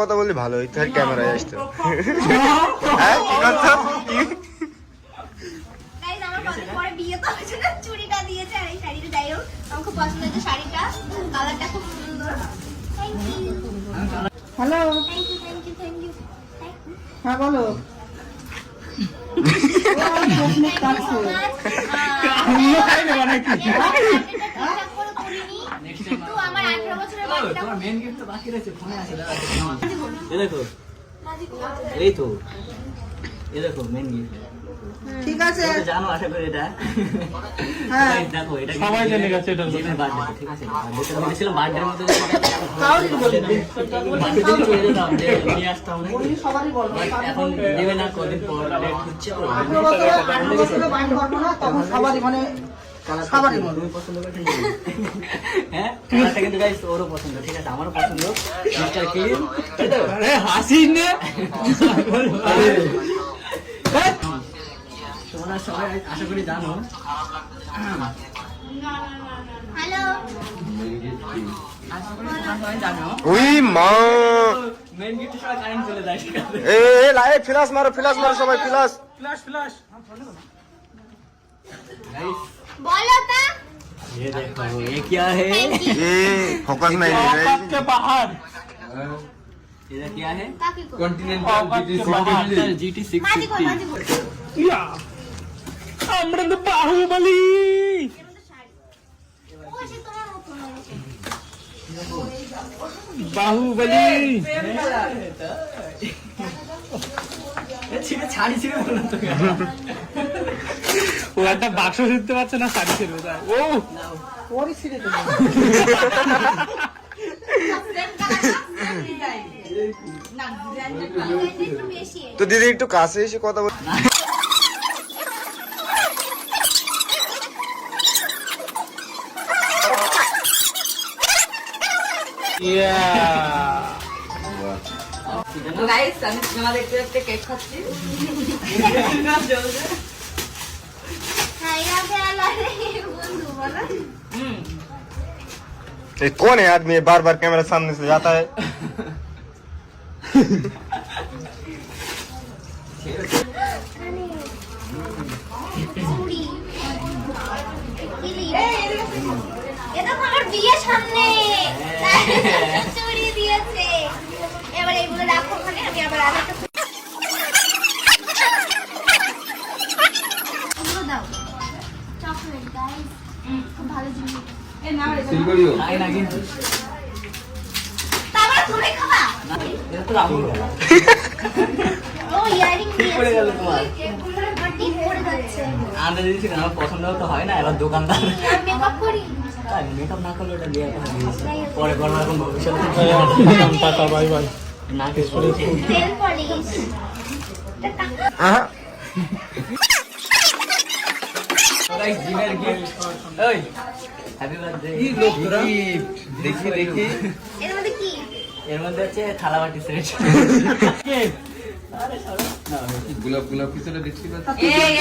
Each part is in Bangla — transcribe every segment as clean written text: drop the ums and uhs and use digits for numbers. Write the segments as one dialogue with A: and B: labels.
A: কথা বললে ভালো হইতো আর ক্যামেরায় আসতো। হ্যাঁ কি কথা?
B: গাইস আমার কত পরে বিয়ে তো হয়েছে না, চুড়িটা দিয়েছে আর এই শাড়িটা যাই হোক আমার খুব পছন্দ হয়েছে শাড়িটা, কালারটা খুব সুন্দর। Thank you.
C: Hello,
B: thank you thank you thank you.
C: হ্যাঁ বলো।
B: আমার 18 বছরের বাচ্চাটা
D: তোমার মেন গিফট তো বাকি রয়েছে, ফোনে আছে দাদা। এই দেখো, এই তো, এই দেখো মেন গিফট।
C: ঠিক আছে,
D: তো জানো আশা করি এটা।
C: হ্যাঁ
D: Guys, দেখো এটা
E: সবাই জেনে গেছে এটা।
D: জিমের বার্থডে, ঠিক আছে? বার্থডে তো বলেছিলাম বার্থডের মধ্যে
C: কাউকে বলবে
D: বার্থডে দিন চলে যেতাম যে নিয়ে আসতাম নাকি।
C: উনি সবারই বলবো।
D: But এখন দেবে না, কদিন পর ডেট হচ্ছে তো।
C: 18 বছরে বাইন্ড করবো না, তখন সবারই মানে সবারই বলবো।
D: তুমি পছন্দ করছেন তো? হ্যাঁ, কালারটা কিন্তু গাইস ওরও পছন্দ, ঠিক আছে? আমারও পছন্দ। মিস্টার ক্লিন, তাই তো?
E: আরে হাসিস নে।
D: তোমরা সবাই আশা করি জানো।
B: হ্যালো
D: সবাই জানো
A: ওই মা
D: মেন গিফট সবাই কারেন্ট চলে যায়, ঠিক আছে?
A: এ লাই ফ্ল্যাশ মারো সবাই ফ্ল্যাশ।
E: ফ্ল্যাশ।
D: Guys,
B: বলো তা।
D: ये देखो ये क्या है?
A: এ ফোকাস নাই রে।
E: औकात के बाहर।
D: ये क्या है?
B: কাকি কো
E: औकात के बाहर।
D: GT
B: মাঝি কো
D: 650।
B: মাঝি কো
E: या अमृत बाहुबली।
B: ও সে তোমার মতো না।
E: बाहुबली।
D: ছিঁড়ে ছাড়ি ছিঁড়ে বললাম তো।
E: ও একটা বাক্স দিতে পারছে না, শাড়ি ছিল তাই। ও
C: ওরই ছিঁড়ে দেবো।
B: সেম কালার একটু বেশি।
A: তো দিদি একটু কাছে এসে কথা বল।
E: ইয়া
C: গাইস, আমি সিনেমা দেখতে দেখতে কেক খাচ্ছি।
B: হাইয়া ফেলা রে বন্ধু বলো।
A: ये कौन है आदमी बार बार कैमरा सामने से जाता है?
B: চুড়ি এটা আমার বিয়ের সামনে চুড়ি দিয়েছে। এবার এইগুলো রাখো ওখানে, আমি আবার আরেকটা এগুলো দাও। চকলেট গাইস, খুব ভালো জিনিস।
D: খাই না কিন্তু।
B: তারপরে তুমি খাবা।
D: এটা তো আমি খাবো।
B: ও ইয়ারিং
D: ঠিক পড়ে গেল তোমার।
B: আমার টিপ পড়ে যাচ্ছে।
D: আনতে দিয়েছি কেন? আমার পছন্দ তো হয় না, এবার দোকানদার
B: আর মেকআপ করি।
D: মেকআপ না করলে ওটা দিয়ে পরে করবো এখন ভবিষ্যতে।
E: Tata bye bye.
D: না কিছু করেছি।
B: তেল পলিশ।
A: हाँ
D: গাইস জিমের গিফট। ওই হ্যাপি বার্থডে। দেখি দেখি
B: এর মধ্যে কি?
D: এর মধ্যে হচ্ছে থালা বাটি সেট। আরে সরো না,
F: গোলাপ পিছনে দেখছি না।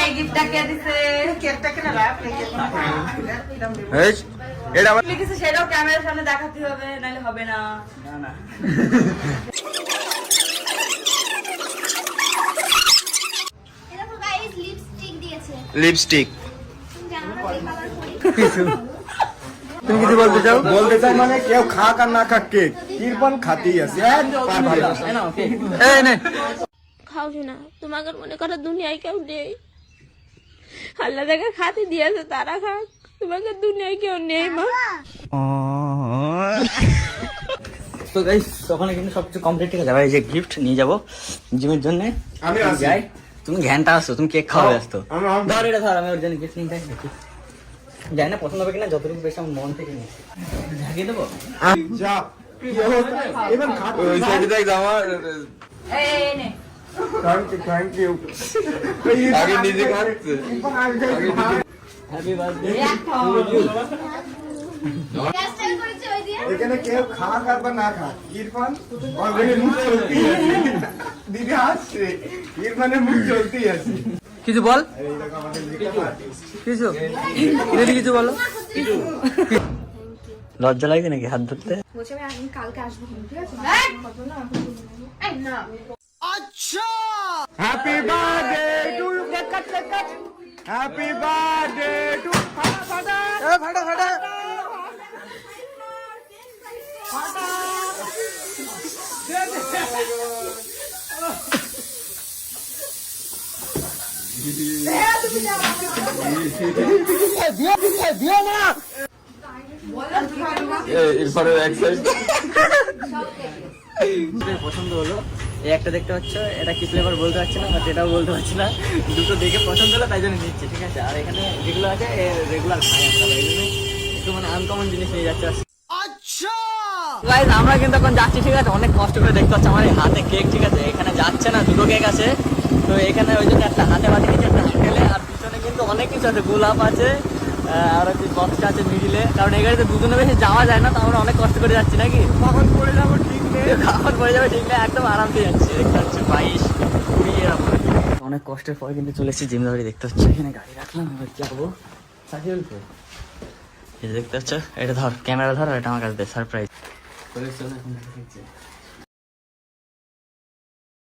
C: এই গিফটটা কে দিছে? কেকটা কেন রাখ রেখে
A: এই এটা আমার
C: লিখেছে, সেটাও ক্যামেরার সামনে দেখাতে হবে, নাহলে হবে না।
D: না না
B: এটা তো গাইস লিপস্টিক দিয়েছে।
A: লিপস্টিক।
B: তুমি জানো না কি কালার করি?
A: তুমি কিছু বলতে চাও? বলতে চাই মানে কেউ খাক আর না খাক কেক কিরপন খাতেই আছে। এই নে
G: খাও না, তোমাকে মনে করো দুনিয়ায় কেউ নেই। আল্লাহ যাকে খাতে দিয়েছে তারা খাক, তোমাকে দুনিয়ায় কেউ নেই মা।
D: তো গাইস ওখানে কিন্তু সবকিছু কমপ্লিট, ঠিক আছে? এবার এই যে গিফট নিয়ে যাবো জিমের জন্য।
A: আমি আসি।
D: যাই, তুমি ঘ্যানটা আসো, তুমি কেক খাওয়া ব্যস্ত।
A: আমি-
D: ধর এটা ধর, আমি ওর জন্য গিফট নিয়ে যাই নাকি জানি না পছন্দ হবে কিনা, যতটুকু বেশি আমার মন থেকে নিয়েছি। ঝাঁকিয়ে দেবো।
A: যা এবার খাট ওই সাইডে দেখ আমার
C: এই নে,
A: থ্যাংক ইউ আগে নিজে খাচ্ছে
D: হ্যাপি বার্থডে।
B: হেয়ারস্টাইল করেছে ওই দিয়ে।
A: এখানে কেউ খাক আর বা না খাক ইরফান অলরেডি মুখ চলতেই আছে। দিদি হাসছে, ইরফানের মুখ চলতেই আছে।
D: কিছু বল,
A: এইরকম আমাদের মেকআপ আর্টিস্ট।
D: কিছু দিদি কিছু বলো। লজ্জা লাগছে নাকি হাত ধরতে?
H: বলছি আমি কালকে আসবো, ঠিক আছে? কত না এই না
A: happy birthday to you, cake cut, cake cut. Happy birthday to, ফাটা ফাটা, এ ফাটা ফাটা।
F: এরপরে এক সাইড
D: পছন্দ হলো, এই একটা দেখতে পাচ্ছ, এটা কি ফ্লেভার বলতে পারছি না, বাট এটাও বলতে পারছি না। দুটো দেখে পছন্দ হলো তাই জন্য নিচ্ছি, ঠিক আছে? আর এখানে যেগুলো আছে রেগুলার খাই আমরা, এই জন্য একটু মানে আনকমন জিনিস নিয়ে যাচ্ছে। গাইস আমরা কিন্তু এখন যাচ্ছি, ঠিক আছে? অনেক কষ্ট করে দেখতে পাচ্ছি আমার এই হাতে কেক, ঠিক আছে? এখানে যাচ্ছে না, দুটো কেক আছে তো এখানে, ওই জন্য একটা হাতে বাঁধে নিচ্ছে, একটা হাতেলে। আর পিছনে কিন্তু অনেক কিছু আছে, গোলাপ আছে আর কি বক্সটা আছে মিডিলে, কারণ এই গাড়িতে দুজনে বেশি যাওয়া যায় না, তো আমরা অনেক কষ্ট করে যাচ্ছি নাকি।
A: কখন পড়ে যাবো ঠিক নেই,
D: কখন পড়ে যাবে ঠিক নেই, একদম আরামসে যাচ্ছি। দেখতে পাচ্ছি 22-20 এরকম। অনেক কষ্টের পরে কিন্তু চলে এসেছি জিমদাবাড়ি, দেখতে পাচ্ছি এখানে গাড়ি রাখলাম, এবার যাবো সাইকেল তো। এই দেখতে পাচ্ছ, এটা ধর, ক্যামেরা ধর, এটা আমার কাছে দে, সারপ্রাইজ। চলে এখন দেখছি